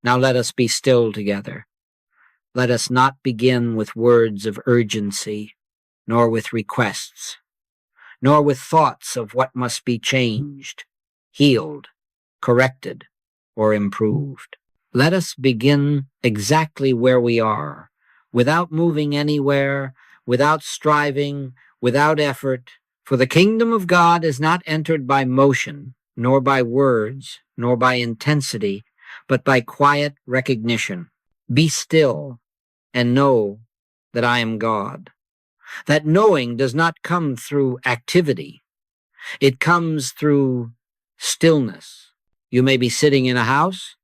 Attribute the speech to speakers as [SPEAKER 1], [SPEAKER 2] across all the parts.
[SPEAKER 1] Now let us be still together. Let us not begin with words of urgency, nor with requests, nor with thoughts of what must be changed, healed, corrected, or improved. Let us begin exactly where we are, without moving anywhere, without striving, without effort, for the kingdom of God is not entered by motion, nor by words, nor by intensity, but by quiet recognition. Be still and know that I am God. That knowing does not come through activity. It comes through stillness. You may be sitting in a house,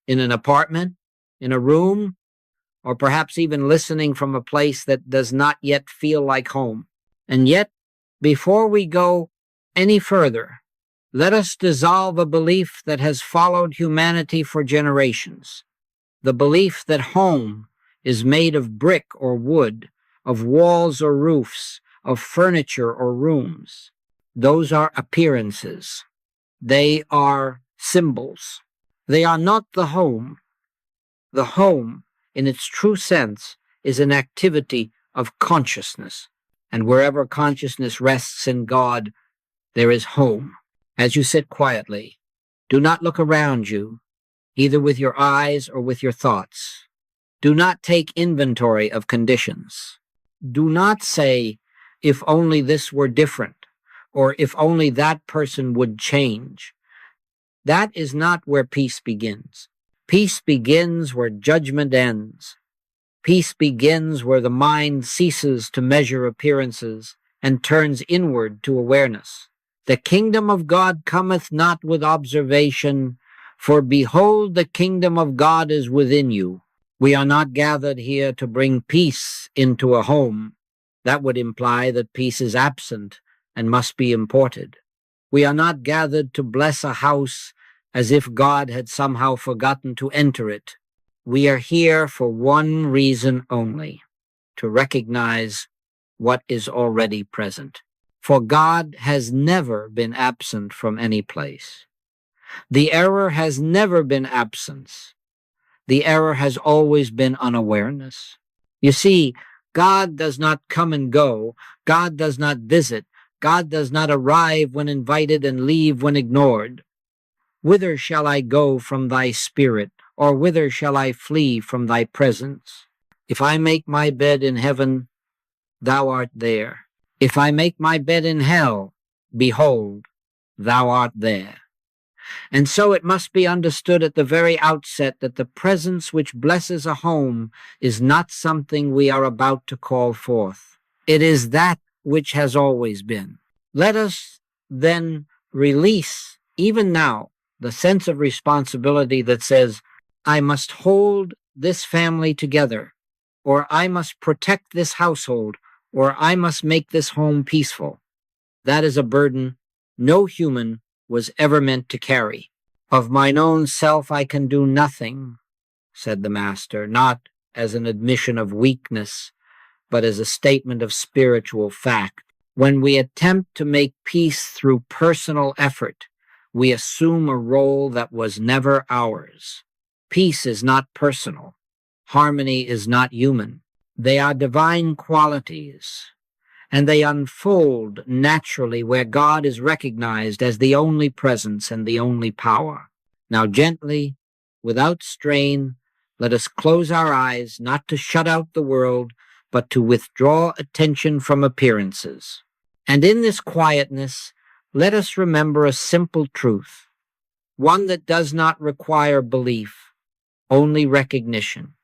[SPEAKER 1] in an apartment, in a room, or perhaps even listening from a place that does not yet feel like home. And yet, before we go any further, let us dissolve a belief that has followed humanity for generations. The belief that home is made of brick or wood, of walls or roofs, of furniture or rooms. Those are appearances. They are symbols. They are not the home. The home, in its true sense, is an activity of consciousness. And wherever consciousness rests in God, there is home. As you sit quietly, do not look around you, either with your eyes or with your thoughts. Do not take inventory of conditions. Do not say, if only this were different, or if only that person would change. That is not where peace begins. Peace begins where judgment ends. Peace begins where the mind ceases to measure appearances and turns inward to awareness. The kingdom of God cometh not with observation, for behold, the kingdom of God is within you. We are not gathered here to bring peace into a home. That would imply that peace is absent and must be imported. We are not gathered to bless a house as if God had somehow forgotten to enter it. We are here for one reason only, to recognize what is already present. For God has never been absent from any place. The error has never been absence. The error has always been unawareness. You see, God does not come and go. God does not visit. God does not arrive when invited and leave when ignored. Whither shall I go from thy spirit, or whither shall I flee from thy presence? If I make my bed in heaven, thou art there. If I make my bed in hell, behold, thou art there. And so it must be understood at the very outset that the presence which blesses a home is not something we are about to call forth. It is that which has always been. Let us then release, even now, the sense of responsibility that says, I must hold this family together, or I must protect this household, or I must make this home peaceful. That is a burden no human was ever meant to carry. Of mine own self I can do nothing, said the Master, not as an admission of weakness, but as a statement of spiritual fact. When we attempt to make peace through personal effort, we assume a role that was never ours. Peace is not personal. Harmony is not human. They are divine qualities, and they unfold naturally where God is recognized as the only presence and the only power. Now gently, without strain, let us close our eyes, not to shut out the world, but to withdraw attention from appearances. And in this quietness, let us remember a simple truth, one that does not require belief, only recognition.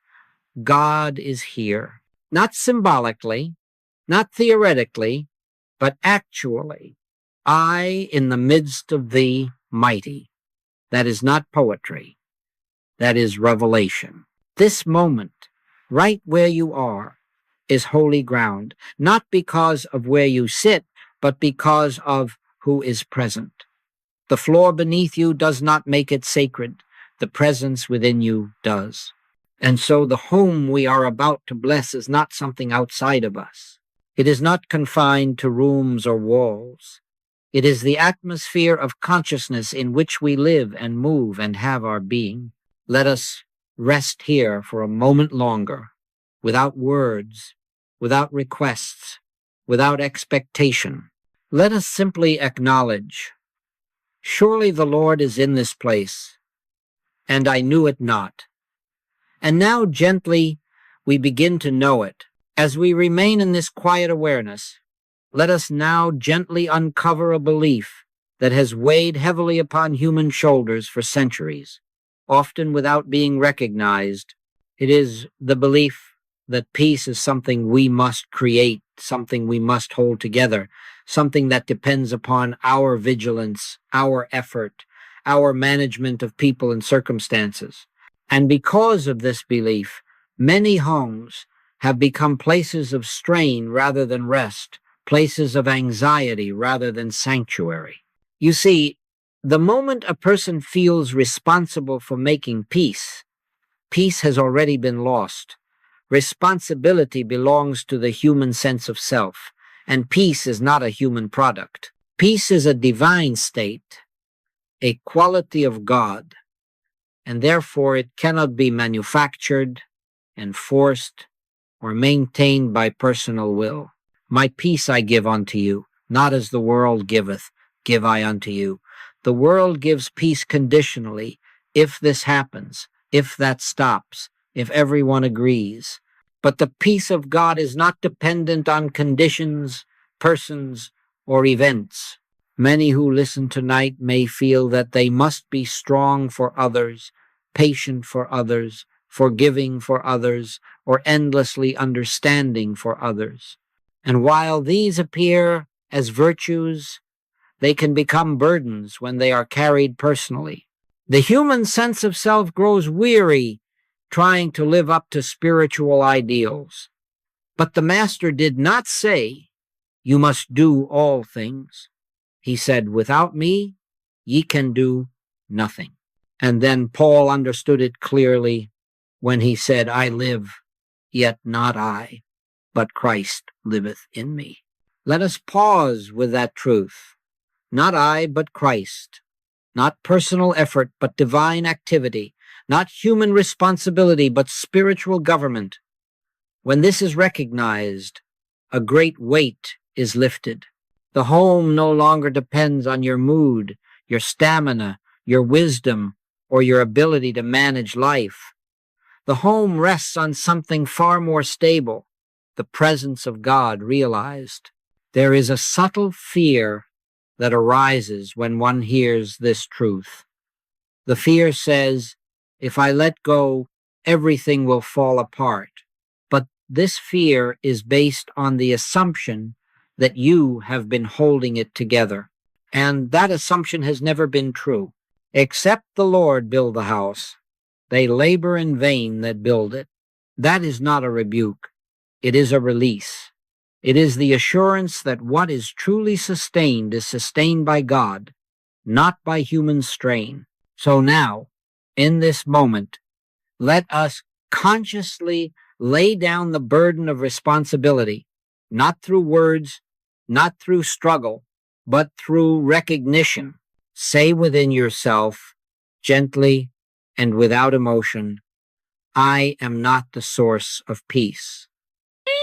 [SPEAKER 1] God is here, not symbolically, not theoretically, but actually. I in the midst of thee, mighty. That is not poetry. That is revelation. This moment, right where you are, is holy ground, not because of where you sit, but because of who is present. The floor beneath you does not make it sacred. The presence within you does. And so the home we are about to bless is not something outside of us. It is not confined to rooms or walls. It is the atmosphere of consciousness in which we live and move and have our being. Let us rest here for a moment longer, without words, without requests, without expectation. Let us simply acknowledge, surely the Lord is in this place, and I knew it not. And now gently we begin to know it. As we remain in this quiet awareness, let us now gently uncover a belief that has weighed heavily upon human shoulders for centuries, often without being recognized. It is the belief that peace is something we must create, something we must hold together, something that depends upon our vigilance, our effort, our management of people and circumstances. And because of this belief, many homes have become places of strain rather than rest, places of anxiety rather than sanctuary. You see, the moment a person feels responsible for making peace, peace has already been lost. Responsibility belongs to the human sense of self, and peace is not a human product. Peace is a divine state, a quality of God, and therefore it cannot be manufactured, enforced, or maintained by personal will. My peace I give unto you, not as the world giveth, give I unto you. The world gives peace conditionally, if this happens, if that stops, if everyone agrees. But the peace of God is not dependent on conditions, persons, or events. Many who listen tonight may feel that they must be strong for others, patient for others, forgiving for others, or endlessly understanding for others. And while these appear as virtues, they can become burdens when they are carried personally. The human sense of self grows weary trying to live up to spiritual ideals. But the Master did not say, "You must do all things." He said, "Without me, ye can do nothing." And then Paul understood it clearly when he said, "I live, yet not I, but Christ liveth in me." Let us pause with that truth. Not I, but Christ. Not personal effort, but divine activity. Not human responsibility, but spiritual government. When this is recognized, a great weight is lifted. The home no longer depends on your mood, your stamina, your wisdom, or your ability to manage life. The home rests on something far more stable, the presence of God realized. There is a subtle fear that arises when one hears this truth. The fear says, if I let go, everything will fall apart. But this fear is based on the assumption that you have been holding it together. And that assumption has never been true. Except the Lord build the house, they labor in vain that build it. That is not a rebuke. It is a release. It is the assurance that what is truly sustained is sustained by God, not by human strain. So now, in this moment, let us consciously lay down the burden of responsibility, not through words, not through struggle, but through recognition. Say within yourself, gently and without emotion, I am not the source of peace.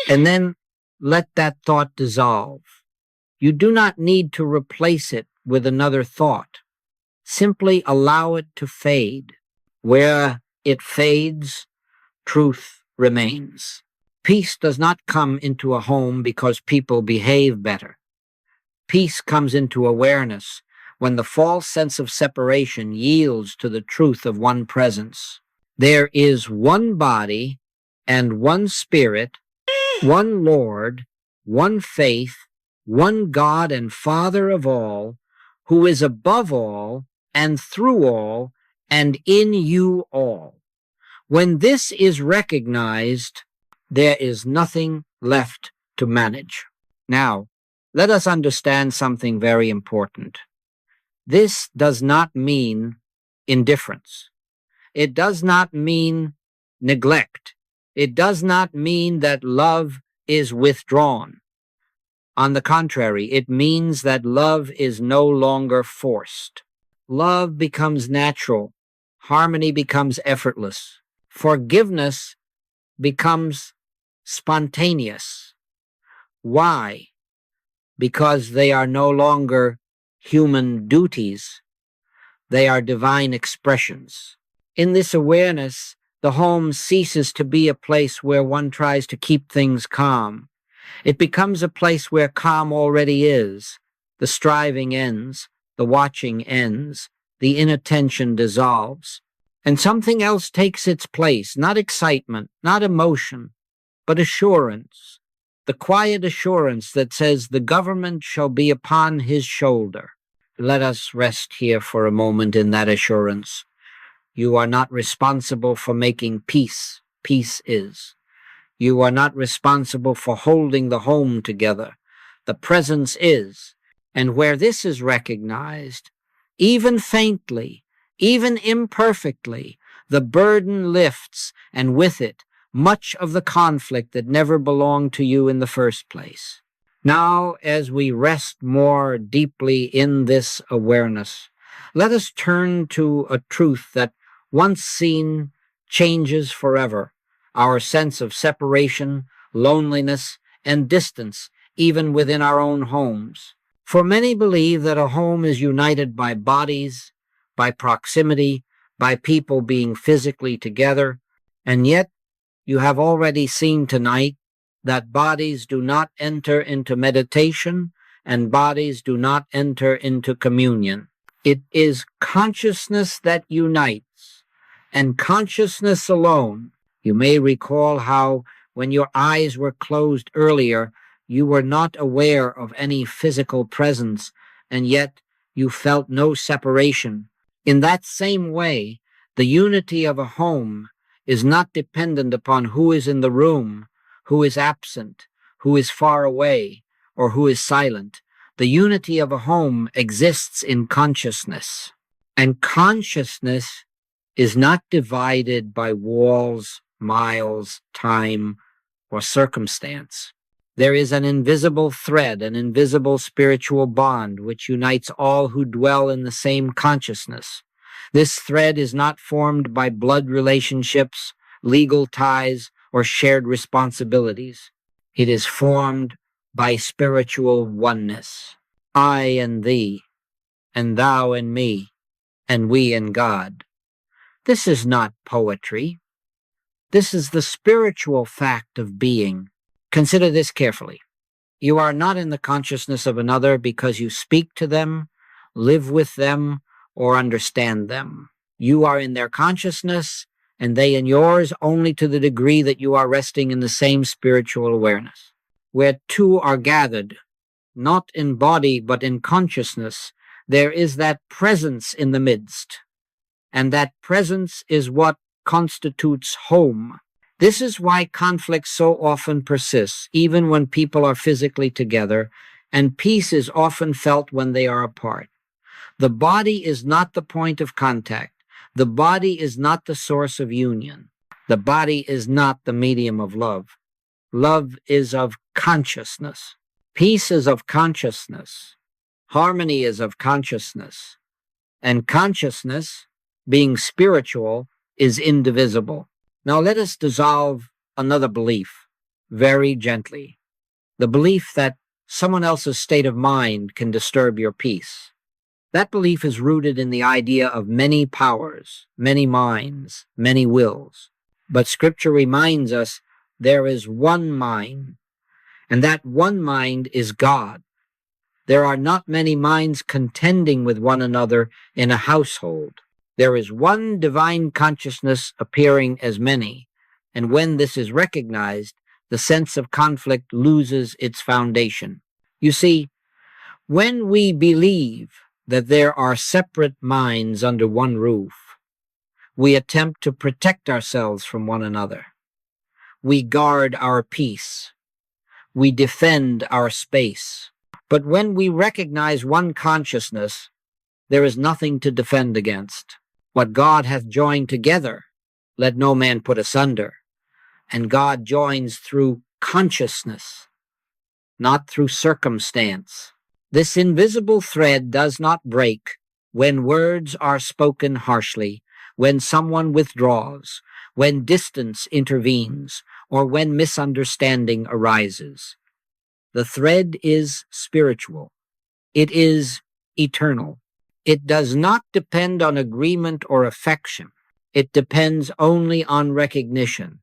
[SPEAKER 1] And then let that thought dissolve. You do not need to replace it with another thought. Simply allow it to fade. Where it fades, truth remains. Peace does not come into a home because people behave better. Peace comes into awareness when the false sense of separation yields to the truth of one presence. There is one body and one spirit, one Lord, one faith, one God and Father of all, who is above all and through all and in you all. When this is recognized, there is nothing left to manage. Now, let us understand something very important. This does not mean indifference. It does not mean neglect. It does not mean that love is withdrawn. On the contrary, it means that love is no longer forced. Love becomes natural, harmony becomes effortless. Forgiveness becomes spontaneous. Why? Because they are no longer human duties. They are divine expressions. In this awareness, the home ceases to be a place where one tries to keep things calm. It becomes a place where calm already is. The striving ends, the watching ends, the inattention dissolves, and something else takes its place, not excitement, not emotion, but assurance, the quiet assurance that says the government shall be upon his shoulder. Let us rest here for a moment in that assurance. You are not responsible for making peace. Peace is. You are not responsible for holding the home together. The presence is. And where this is recognized, even faintly, even imperfectly, the burden lifts, and with it, much of the conflict that never belonged to you in the first place. Now, as we rest more deeply in this awareness, let us turn to a truth that, once seen, changes forever. Our sense of separation, loneliness, and distance, even within our own homes. For many believe that a home is united by bodies, by proximity, by people being physically together, and yet you have already seen tonight that bodies do not enter into meditation and bodies do not enter into communion. It is consciousness that unites, and consciousness alone. You may recall how, when your eyes were closed earlier, you were not aware of any physical presence, and yet you felt no separation. In that same way, the unity of a home is not dependent upon who is in the room, who is absent, who is far away, or who is silent. The unity of a home exists in consciousness, and consciousness is not divided by walls, miles, time, or circumstance. There is an invisible thread, an invisible spiritual bond which unites all who dwell in the same consciousness. This thread is not formed by blood relationships, legal ties, or shared responsibilities. It is formed by spiritual oneness. I and thee, and thou and me, and we and God. This is not poetry. This is the spiritual fact of being. Consider this carefully. You are not in the consciousness of another because you speak to them, live with them, or understand them. You are in their consciousness, and they in yours only to the degree that you are resting in the same spiritual awareness. Where two are gathered, not in body but in consciousness, there is that presence in the midst, and that presence is what constitutes home. This is why conflict so often persists, even when people are physically together, and peace is often felt when they are apart. The body is not the point of contact. The body is not the source of union. The body is not the medium of love. Love is of consciousness. Peace is of consciousness. Harmony is of consciousness. And consciousness, being spiritual, is indivisible. Now let us dissolve another belief very gently. The belief that someone else's state of mind can disturb your peace. That belief is rooted in the idea of many powers, many minds, many wills. But Scripture reminds us there is one mind, and that one mind is God. There are not many minds contending with one another in a household. There is one divine consciousness appearing as many, and when this is recognized, the sense of conflict loses its foundation. You see, when we believe that there are separate minds under one roof, we attempt to protect ourselves from one another. We guard our peace. We defend our space. But when we recognize one consciousness, there is nothing to defend against. What God hath joined together, let no man put asunder. And God joins through consciousness, not through circumstance. This invisible thread does not break when words are spoken harshly, when someone withdraws, when distance intervenes, or when misunderstanding arises. The thread is spiritual. It is eternal. It does not depend on agreement or affection. It depends only on recognition.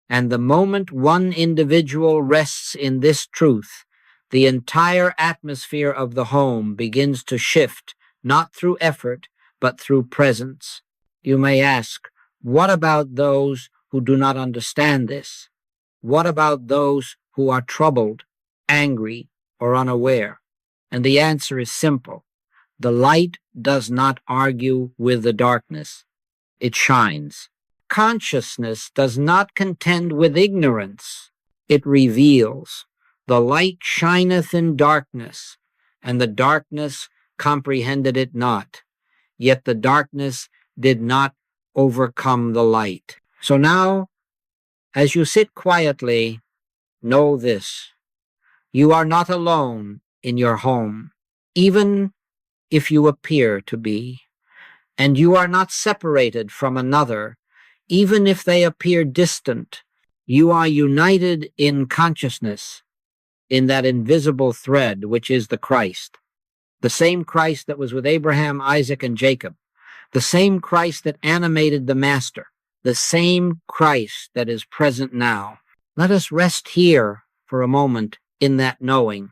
[SPEAKER 1] And the moment one individual rests in this truth, the entire atmosphere of the home begins to shift, not through effort, but through presence. You may ask, what about those who do not understand this? What about those who are troubled, angry, or unaware? And the answer is simple. The light does not argue with the darkness. It shines. Consciousness does not contend with ignorance. It reveals. The light shineth in darkness, and the darkness comprehended it not. Yet the darkness did not overcome the light. So now, as you sit quietly, know this. You are not alone in your home, even if you appear to be. And you are not separated from another, even if they appear distant. You are united in consciousness, in that invisible thread which is the Christ. The same Christ that was with Abraham, Isaac, and Jacob. The same Christ that animated the Master. The same Christ that is present now. Let us rest here for a moment in that knowing.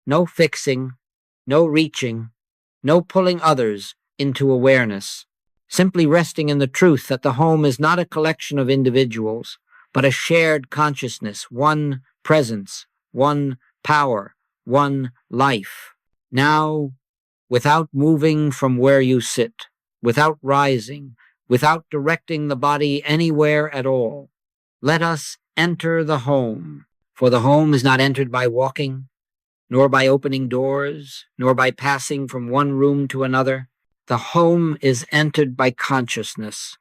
[SPEAKER 1] No fixing, no reaching, no pulling others into awareness. Simply resting in the truth that the home is not a collection of individuals, but a shared consciousness, one presence, one power, one life. Now, without moving from where you sit, without rising, without directing the body anywhere at all, let us enter the home. For the home is not entered by walking, nor by opening doors, nor by passing from one room to another. The home is entered by consciousness,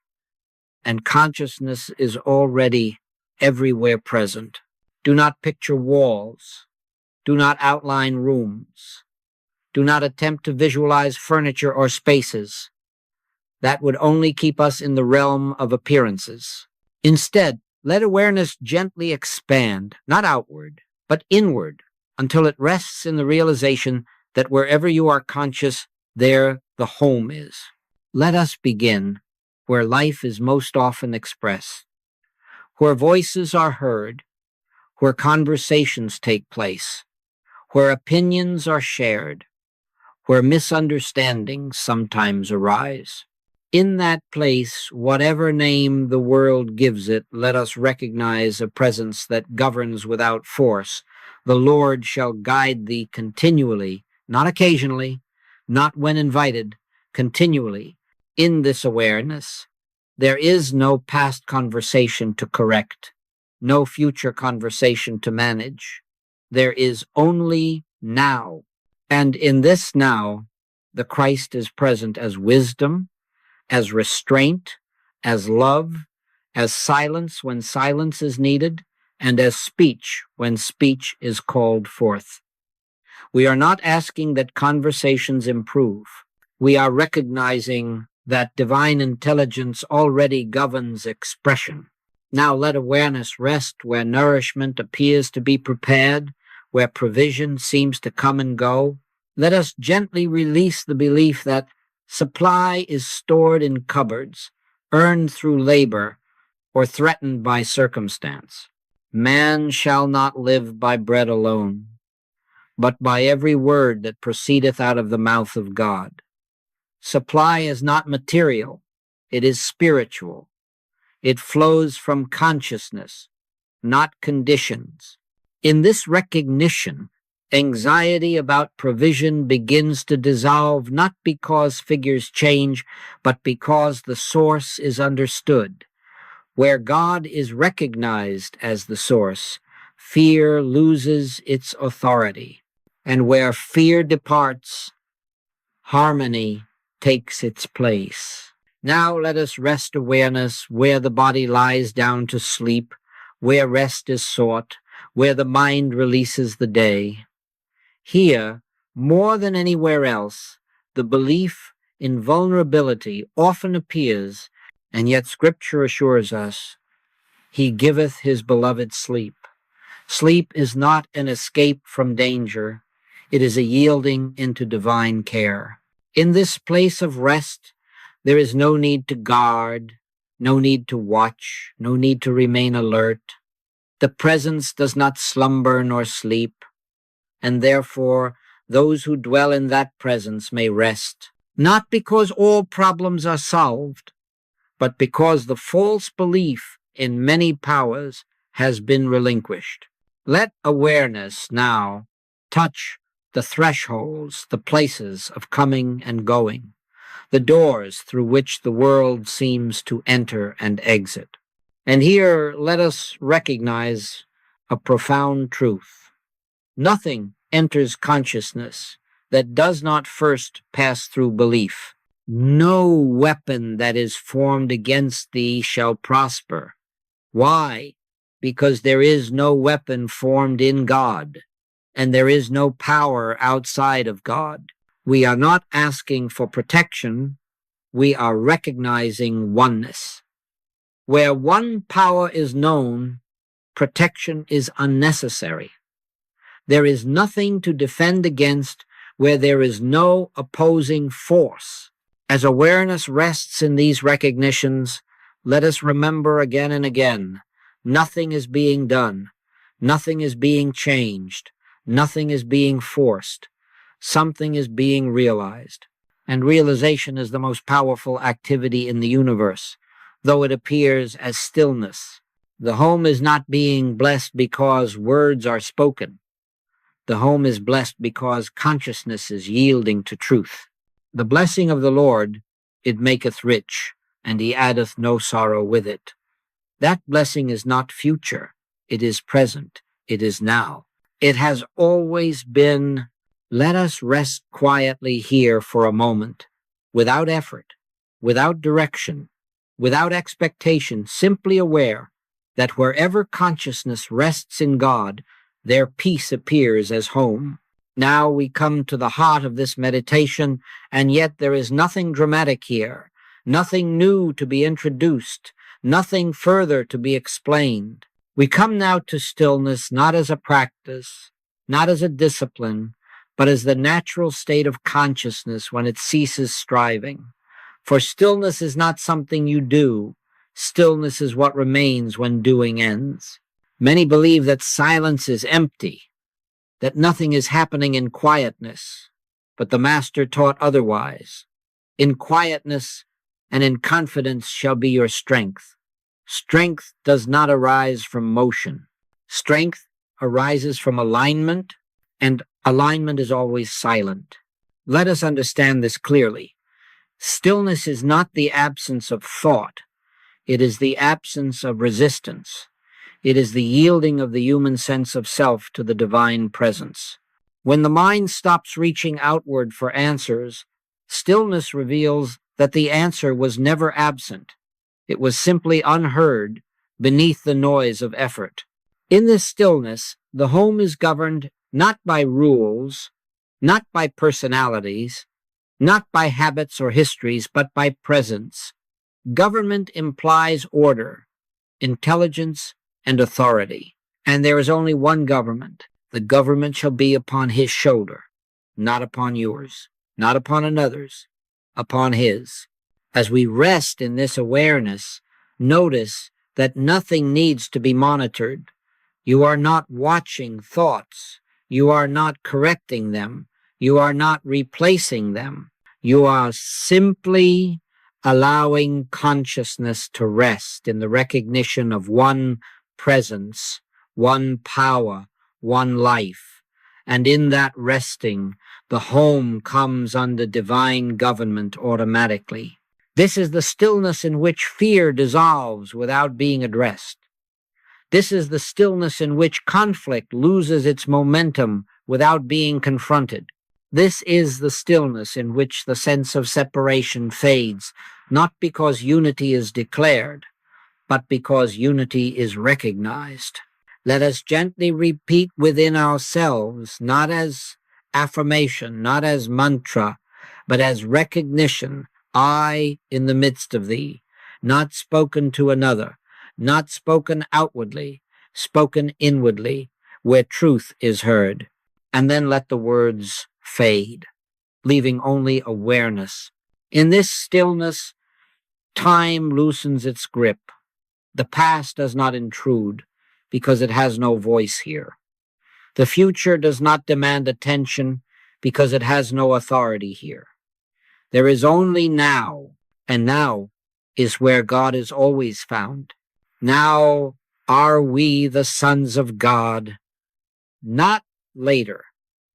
[SPEAKER 1] and consciousness is already everywhere present. Do not picture walls. Do not outline rooms. Do not attempt to visualize furniture or spaces. That would only keep us in the realm of appearances. Instead, let awareness gently expand, not outward, but inward, until it rests in the realization that wherever you are conscious, there the home is. Let us begin where life is most often expressed, where voices are heard, where conversations take place, where opinions are shared, where misunderstandings sometimes arise. In that place, whatever name the world gives it, let us recognize a presence that governs without force. The Lord shall guide thee continually, not occasionally, not when invited, continually. In this awareness, there is no past conversation to correct, no future conversation to manage. There is only now. And in this now, the Christ is present as wisdom, as restraint, as love, as silence when silence is needed, and as speech when speech is called forth. We are not asking that conversations improve. We are recognizing that divine intelligence already governs expression. Now let awareness rest where nourishment appears to be prepared, where provision seems to come and go. Let us gently release the belief that supply is stored in cupboards, earned through labor, or threatened by circumstance. Man shall not live by bread alone, but by every word that proceedeth out of the mouth of God. Supply is not material, it is spiritual. It flows from consciousness, not conditions. In this recognition, anxiety about provision begins to dissolve, not because figures change, but because the source is understood. Where God is recognized as the source, fear loses its authority. And where fear departs, harmony takes its place. Now let us rest awareness where the body lies down to sleep, where rest is sought, where the mind releases the day. Here, more than anywhere else, the belief in vulnerability often appears And yet Scripture assures us, He giveth His beloved sleep. Sleep is not an escape from danger. It is a yielding into divine care. In this place of rest, there is no need to guard, no need to watch, no need to remain alert. The presence does not slumber nor sleep, and therefore those who dwell in that presence may rest, not because all problems are solved, but because the false belief in many powers has been relinquished. Let awareness now touch the thresholds, the places of coming and going, the doors through which the world seems to enter and exit. And here let us recognize a profound truth. Nothing enters consciousness that does not first pass through belief. No weapon that is formed against thee shall prosper. Why? Because there is no weapon formed in God, and there is no power outside of God. We are not asking for protection, we are recognizing oneness. Where one power is known, protection is unnecessary. There is nothing to defend against where there is no opposing force. As awareness rests in these recognitions, let us remember again and again, nothing is being done, nothing is being changed, nothing is being forced, something is being realized. And realization is the most powerful activity in the universe, though it appears as stillness. The home is not being blessed because words are spoken. The home is blessed because consciousness is yielding to truth. The blessing of the Lord, it maketh rich, and He addeth no sorrow with it. That blessing is not future, it is present, it is now. It has always been. Let us rest quietly here for a moment, without effort, without direction, without expectation, simply aware that wherever consciousness rests in God, their peace appears as home. Now we come to the heart of this meditation, and yet there is nothing dramatic here, nothing new to be introduced, nothing further to be explained. We come now to stillness not as a practice, not as a discipline, but as the natural state of consciousness when it ceases striving. For stillness is not something you do. Stillness is what remains when doing ends. Many believe that silence is empty, that nothing is happening in quietness, but the Master taught otherwise. In quietness and in confidence shall be your strength. Strength does not arise from motion. Strength arises from alignment, and alignment is always silent. Let us understand this clearly. Stillness is not the absence of thought. It is the absence of resistance. It is the yielding of the human sense of self to the divine presence. When the mind stops reaching outward for answers, stillness reveals that the answer was never absent. It was simply unheard beneath the noise of effort. In this stillness, the home is governed not by rules, not by personalities, not by habits or histories, but by presence. Government implies order, intelligence, and authority. And there is only one government. The government shall be upon His shoulder, not upon yours, not upon another's, upon His. As we rest in this awareness, notice that nothing needs to be monitored. You are not watching thoughts. You are not correcting them. You are not replacing them. You are simply allowing consciousness to rest in the recognition of one presence, one power, one life. And in that resting, the home comes under divine government automatically. This is the stillness in which fear dissolves without being addressed. This is the stillness in which conflict loses its momentum without being confronted. This is the stillness in which the sense of separation fades, not because unity is declared, but because unity is recognized. Let us gently repeat within ourselves, not as affirmation, not as mantra, but as recognition, I in the midst of thee. not spoken to another, not spoken outwardly, spoken inwardly, where truth is heard. And then let the words fade, leaving only awareness. In this stillness, time loosens its grip. The past does not intrude because it has no voice here. The future does not demand attention because it has no authority here. There is only now, and now is where God is always found. Now are we the sons of God, not later,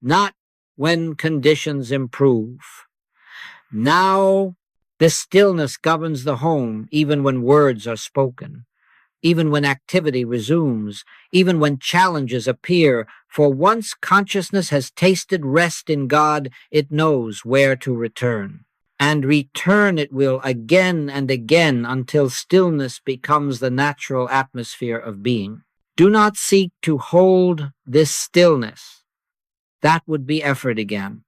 [SPEAKER 1] not when conditions improve. Now this stillness governs the home even when words are spoken, even when activity resumes, even when challenges appear. For once consciousness has tasted rest in God, it knows where to return. And return it will again and again until stillness becomes the natural atmosphere of being. Do not seek to hold this stillness. That would be effort again.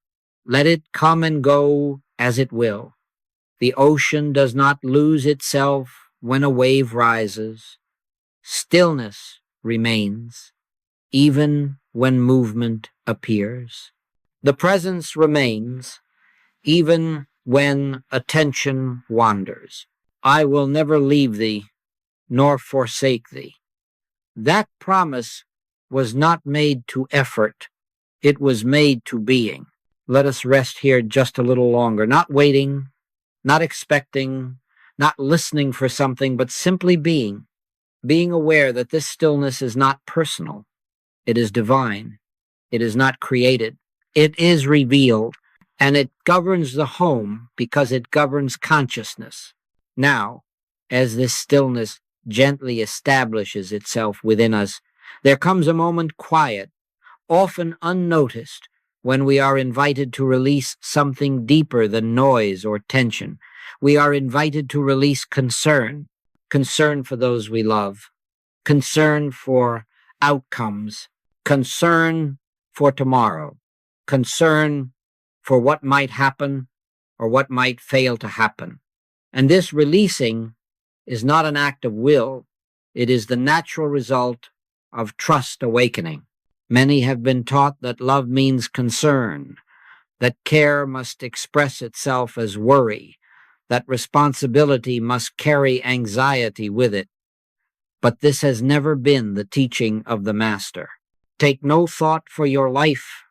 [SPEAKER 1] Let it come and go as it will. The ocean does not lose itself when a wave rises. Stillness remains, even when movement appears. The presence remains, even when attention wanders. I will never leave thee, nor forsake thee. That promise was not made to effort. It was made to being. Let us rest here just a little longer, not waiting, not expecting, not listening for something, but simply being aware that this stillness is not personal. It is divine. It is not created. It is revealed, and it governs the home because it governs consciousness. Now, as this stillness gently establishes itself within us, there comes a moment quiet, often unnoticed, when we are invited to release something deeper than noise or tension. We are invited to release concern for those we love, concern for outcomes, concern for tomorrow, concern for what might happen or what might fail to happen. And this releasing is not an act of will. It is the natural result of trust awakening. Many have been taught that love means concern, that care must express itself as worry, that responsibility must carry anxiety with it. But this has never been the teaching of the Master. Take no thought for your life,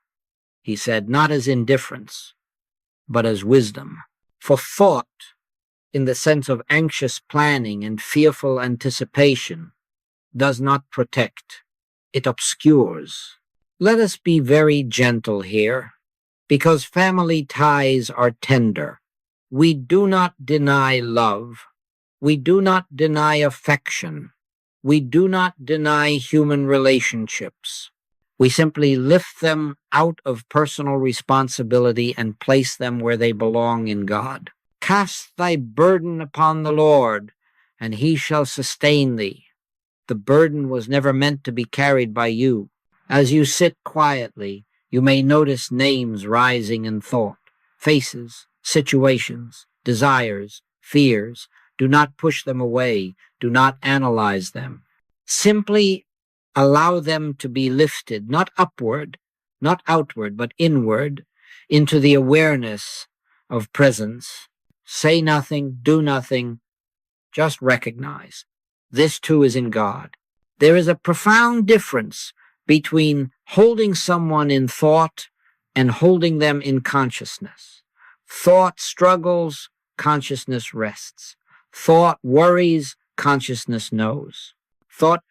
[SPEAKER 1] he said, not as indifference, but as wisdom. For thought, in the sense of anxious planning and fearful anticipation, does not protect. It obscures. Let us be very gentle here, because family ties are tender. We do not deny love. We do not deny affection. We do not deny human relationships. We simply lift them out of personal responsibility and place them where they belong in God. Cast thy burden upon the Lord, and he shall sustain thee. The burden was never meant to be carried by you. As you sit quietly, you may notice names rising in thought, faces, situations, desires, fears. Do not push them away. Do not analyze them. Simply allow them to be lifted, not upward, not outward, but inward, into the awareness of presence. Say nothing, do nothing, just recognize. This too is in God. There is a profound difference between holding someone in thought and holding them in consciousness. Thought struggles, consciousness rests. Thought worries, consciousness knows. Thought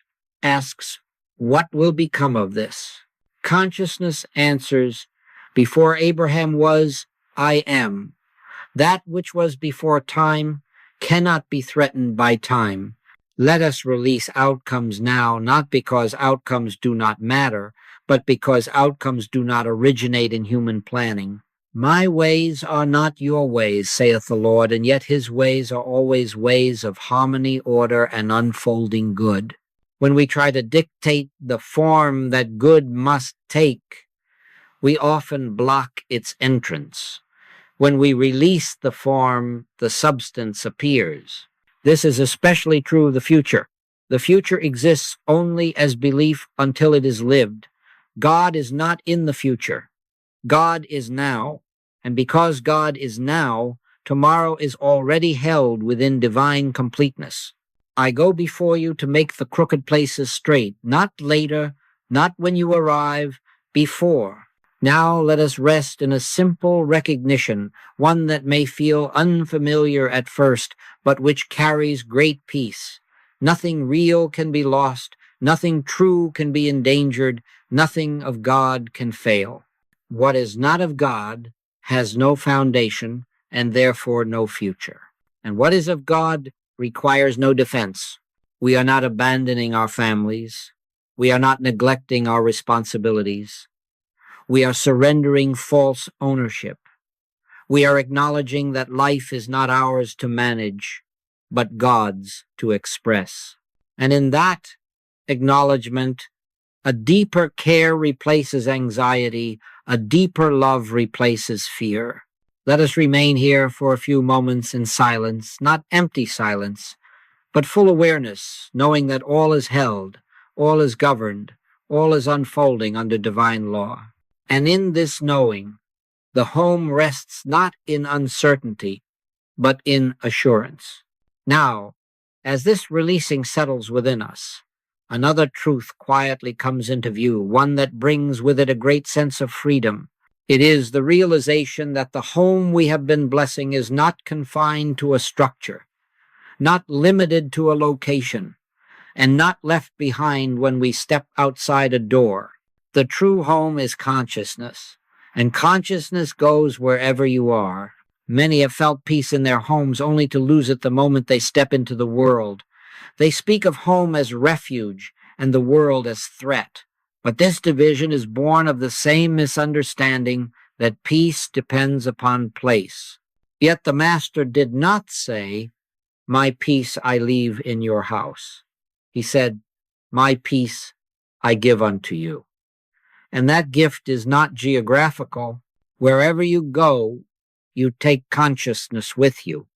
[SPEAKER 1] asks, what will become of this? Consciousness answers, before Abraham was, I am. That which was before time cannot be threatened by time. Let us release outcomes now, not because outcomes do not matter, but because outcomes do not originate in human planning. My ways are not your ways, saith the Lord, and yet his ways are always ways of harmony, order, and unfolding good. When we try to dictate the form that good must take, we often block its entrance. When we release the form, the substance appears. This is especially true of the future. The future exists only as belief until it is lived. God is not in the future. God is now. And because God is now, tomorrow is already held within divine completeness. I go before you to make the crooked places straight, not later, not when you arrive, before. Now let us rest in a simple recognition, one that may feel unfamiliar at first, but which carries great peace. Nothing real can be lost, nothing true can be endangered, nothing of God can fail. What is not of God has no foundation and therefore no future. And what is of God requires no defense. We are not abandoning our families. We are not neglecting our responsibilities. We are surrendering false ownership. We are acknowledging that life is not ours to manage, but God's to express. And in that acknowledgement, a deeper care replaces anxiety, a deeper love replaces fear. Let us remain here for a few moments in silence, not empty silence, but full awareness, knowing that all is held, all is governed, all is unfolding under divine law. And in this knowing, the home rests not in uncertainty, but in assurance. Now, as this releasing settles within us, another truth quietly comes into view, one that brings with it a great sense of freedom. It is the realization that the home we have been blessing is not confined to a structure, not limited to a location, and not left behind when we step outside a door. The true home is consciousness, and consciousness goes wherever you are. Many have felt peace in their homes only to lose it the moment they step into the world. They speak of home as refuge and the world as threat. But this division is born of the same misunderstanding that peace depends upon place. Yet the Master did not say, "My peace I leave in your house." He said, "My peace I give unto you." And that gift is not geographical. Wherever you go, you take consciousness with you.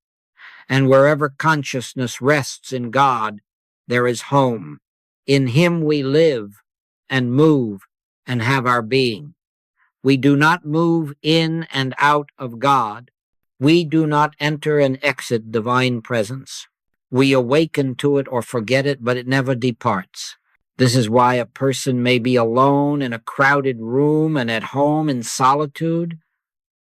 [SPEAKER 1] And wherever consciousness rests in God, there is home. In Him we live and move and have our being. We do not move in and out of God. We do not enter and exit divine presence. We awaken to it or forget it, but it never departs. This is why a person may be alone in a crowded room and at home in solitude.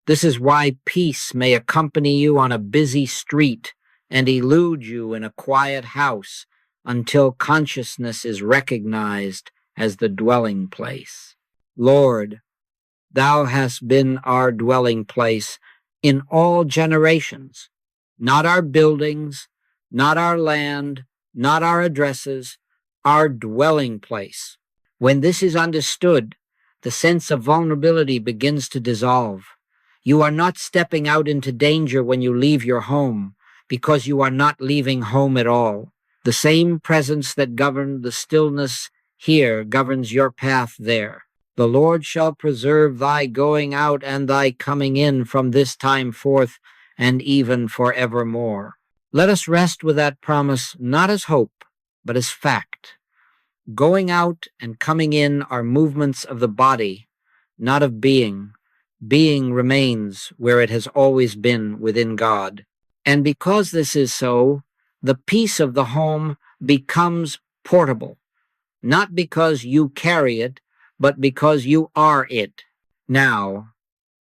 [SPEAKER 1] This is why peace may accompany you on a busy street and elude you in a quiet house until consciousness is recognized as the dwelling place. Lord, Thou hast been our dwelling place in all generations, not our buildings, not our land, not our addresses, our dwelling place. When this is understood, the sense of vulnerability begins to dissolve. You are not stepping out into danger when you leave your home, because you are not leaving home at all. The same presence that governed the stillness here governs your path there. The Lord shall preserve thy going out and thy coming in from this time forth and even forevermore. Let us rest with that promise not as hope, but as fact. Going out and coming in are movements of the body, not of being. Being remains where it has always been within God. And because this is so, the peace of the home becomes portable, not because you carry it, but because you are it. Now,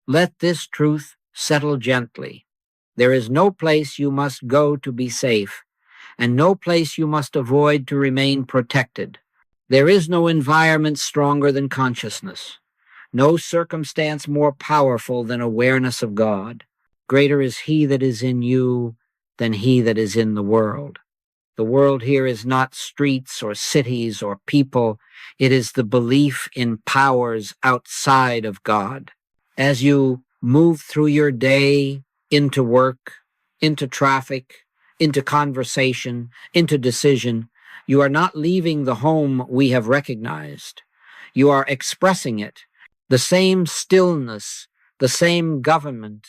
[SPEAKER 1] let this truth settle gently. There is no place you must go to be safe, and no place you must avoid to remain protected. There is no environment stronger than consciousness, no circumstance more powerful than awareness of God. Greater is He that is in you than he that is in the world. The world here is not streets or cities or people. It is the belief in powers outside of God. As you move through your day, into work, into traffic, into conversation, into decision, you are not leaving the home we have recognized. You are expressing it. The same stillness, the same government,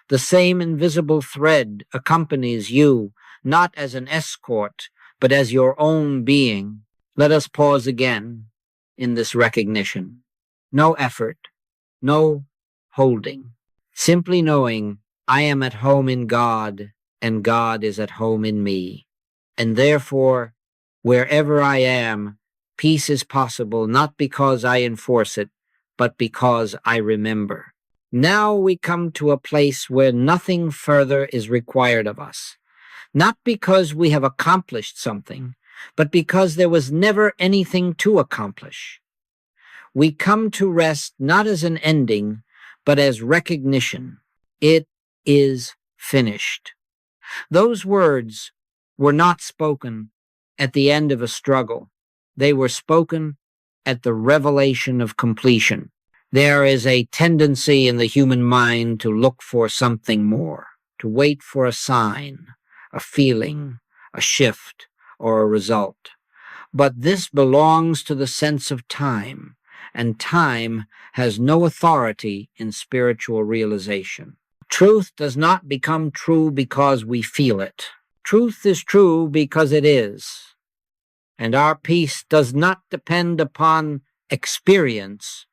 [SPEAKER 1] the same invisible thread accompanies you, not as an escort, but as your own being. Let us pause again in this recognition. No effort, no holding, simply knowing I am at home in God and God is at home in me. And therefore, wherever I am, peace is possible not because I enforce it, but because I remember. Now we come to a place where nothing further is required of us, not because we have accomplished something, but because there was never anything to accomplish. We come to rest not as an ending, but as recognition. It is finished. Those words were not spoken at the end of a struggle. They were spoken at the revelation of completion. There is a tendency in the human mind to look for something more, to wait for a sign, a feeling, a shift, or a result. But this belongs to the sense of time, and time has no authority in spiritual realization. Truth does not become true because we feel it. Truth is true because it is. And our peace does not depend upon experience,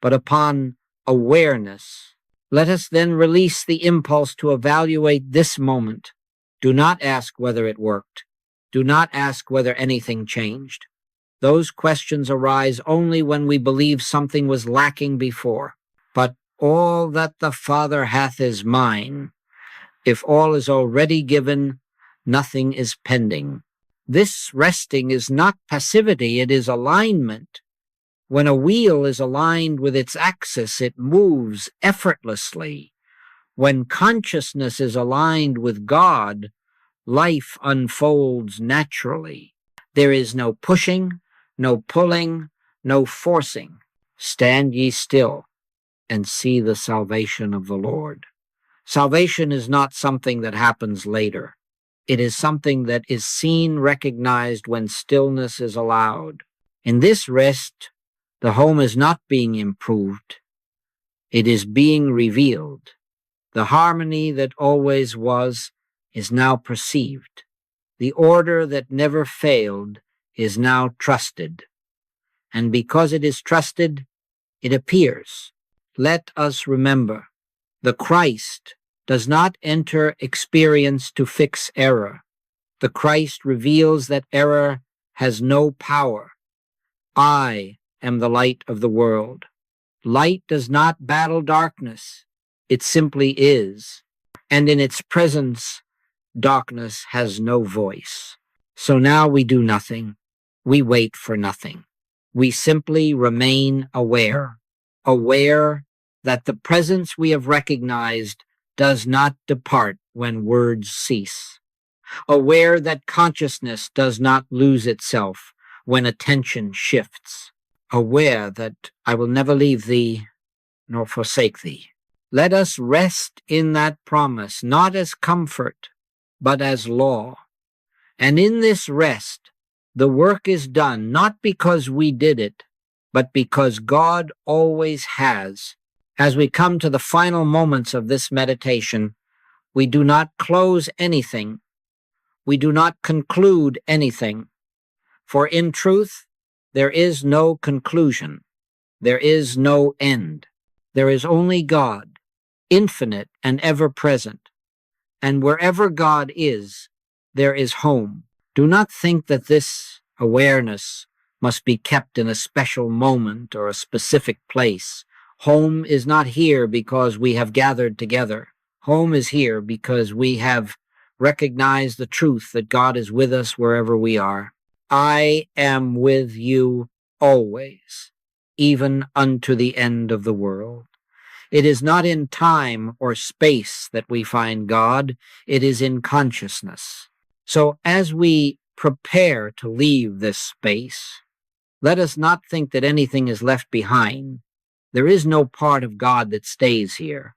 [SPEAKER 1] but upon awareness. Let us then release the impulse to evaluate this moment. Do not ask whether it worked. Do not ask whether anything changed. Those questions arise only when we believe something was lacking before. But all that the Father hath is mine. If all is already given, nothing is pending. This resting is not passivity, it is alignment. When a wheel is aligned with its axis, it moves effortlessly. When consciousness is aligned with God, life unfolds naturally. There is no pushing, no pulling, no forcing. Stand ye still and see the salvation of the Lord. Salvation is not something that happens later. It is something that is seen, recognized when stillness is allowed. In this rest, the home is not being improved. It is being revealed. The harmony that always was is now perceived. The order that never failed is now trusted. And because it is trusted, it appears. Let us remember, the Christ does not enter experience to fix error. The Christ reveals that error has no power. I am the light of the world. Light does not battle darkness. It simply is. And in its presence, darkness has no voice. So now we do nothing. We wait for nothing. We simply remain aware. Aware that the presence we have recognized does not depart when words cease. Aware that consciousness does not lose itself when attention shifts. Aware that I will never leave thee nor forsake thee. Let us rest in that promise, not as comfort, but as law. And in this rest, the work is done not because we did it, but because God always has. As we come to the final moments of this meditation, we do not close anything. We do not conclude anything. For in truth, there is no conclusion. There is no end. There is only God, infinite and ever-present. And wherever God is, there is home. Do not think that this awareness must be kept in a special moment or a specific place. Home is not here because we have gathered together. Home is here because we have recognized the truth that God is with us wherever we are. I am with you always, even unto the end of the world. It is not in time or space that we find God, it is in consciousness. So as we prepare to leave this space, let us not think that anything is left behind. There is no part of God that stays here.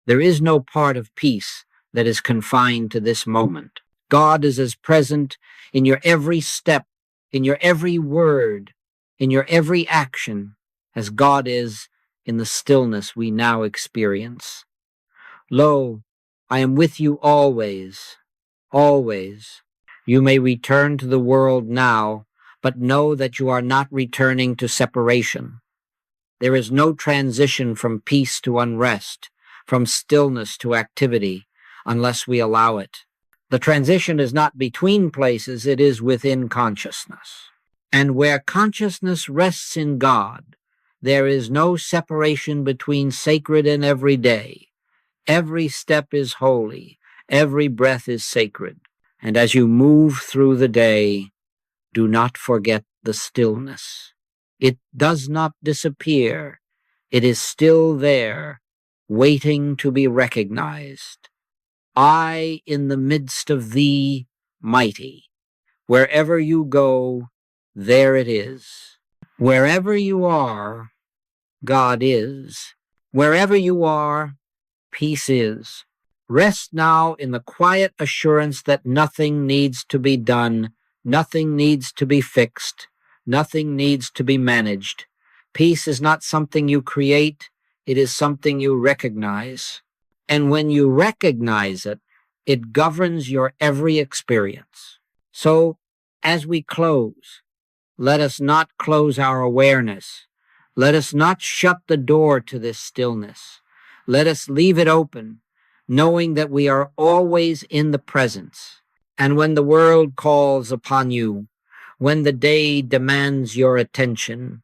[SPEAKER 1] There is no part of peace that is confined to this moment. God is as present in your every step, in your every word, in your every action, as God is in the stillness we now experience. Lo, I am with you always, always. You may return to the world now, but know that you are not returning to separation. There is no transition from peace to unrest, from stillness to activity, unless we allow it. The transition is not between places, it is within consciousness. And where consciousness rests in God, there is no separation between sacred and everyday. Every step is holy, every breath is sacred. And as you move through the day, do not forget the stillness. It does not disappear. It is still there, waiting to be recognized. I in the midst of thee, mighty. Wherever you go, there it is. Wherever you are, God is. Wherever you are, peace is. Rest now in the quiet assurance that nothing needs to be done, nothing needs to be fixed, nothing needs to be managed. Peace is not something you create, it is something you recognize. And when you recognize it, it governs your every experience. So, as we close, let us not close our awareness. Let us not shut the door to this stillness. Let us leave it open, knowing that we are always in the presence. And when the world calls upon you, when the day demands your attention,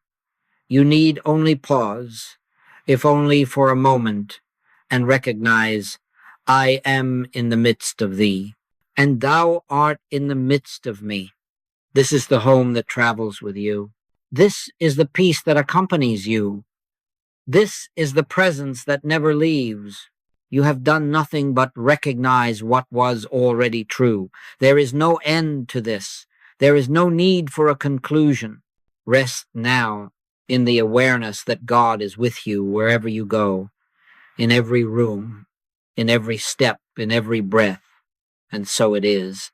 [SPEAKER 1] you need only pause, if only for a moment, and recognize, I am in the midst of thee, and thou art in the midst of me. This is the home that travels with you. This is the peace that accompanies you. This is the presence that never leaves. You have done nothing but recognize what was already true. There is no end to this. There is no need for a conclusion. Rest now in the awareness that God is with you wherever you go, in every room, in every step, in every breath. And so it is.